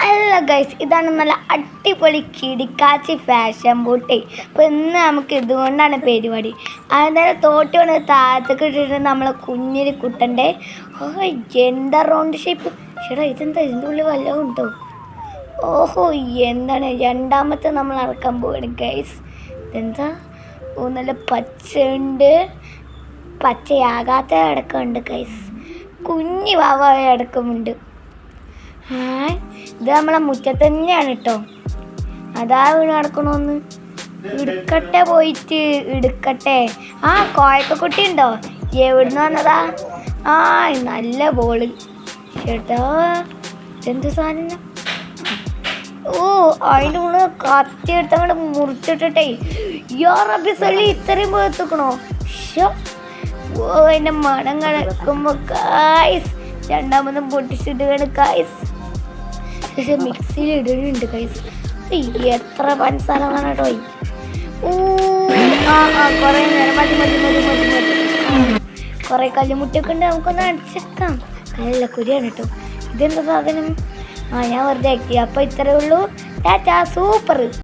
അല്ല ഗൈസ്, ഇതാണ് നല്ല അടിപൊളി കിടിക്കാച്ചി ഫാഷൻ ബൂട്ടേ. അപ്പോൾ ഇന്ന് നമുക്ക് ഇതുകൊണ്ടാണ് പരിപാടി. അതായത് തോട്ടി കൊണ്ട് താഴത്തേക്ക് ഇട്ടിട്ട് നമ്മളെ കുഞ്ഞിരി കുട്ടൻ്റെ എന്താ റൗണ്ട് ഷേപ്പ്. ചേട്ടാ ഇതെന്താ, ഇതിൻ്റെ ഉള്ളിൽ വല്ലതും ഉണ്ടോ? ഓഹോ, എന്താണ് രണ്ടാമത്തെ നമ്മൾ ഇറക്കാൻ പോവുകയാണ് ഗൈസ്. ഇതെന്താ നല്ല പച്ചയുണ്ട്, പച്ചയാകാത്ത അടക്കമുണ്ട് ഗൈസ്, കുഞ്ഞി വാവായ അടക്കമുണ്ട്. ഇത് നമ്മളെ മുറ്റത്ത് തന്നെയാണ് കേട്ടോ. അതാ വീണ് നടക്കണമെന്ന്. എടുക്കട്ടെ, പോയിട്ട് എടുക്കട്ടെ. കോയക്കുട്ടി ഉണ്ടോ? എവിടുന്ന് വന്നതാ? നല്ല ബോള്. ചേട്ടാ ഇതെന്ത് സാധനം? അതിൻ്റെ ഉള്ളിൽ കത്തി എടുത്തങ്ങോട്ട് മുറിച്ചിട്ടേ. റബ്ബി സല്ലി ഇത്രയും പോയെത്തിക്കണോ? അതിൻ്റെ മണം കിടക്കുമ്പോൾ കായ്സ് രണ്ടാമതും പൊട്ടിച്ചിടുകയാണ് കായ്സ്. പക്ഷെ മിക്സിയിൽ ഇടുന്നുണ്ട് കൈസ്. എത്ര പഞ്ചസാര വേണം കേട്ടോ. കുറേ നേരം കുറേ കല്ലുമുട്ടിയൊക്കെ ഉണ്ട്, നമുക്കൊന്ന് അടിച്ചെടുക്കാം. നല്ല കുരിയാണ് കേട്ടോ. ഇതെന്താ സാധനം? ഞാൻ വെറുതെ ആക്കി. അപ്പോൾ ഇത്രയേ ഉള്ളൂ. ടാറ്റാ, സൂപ്പർ.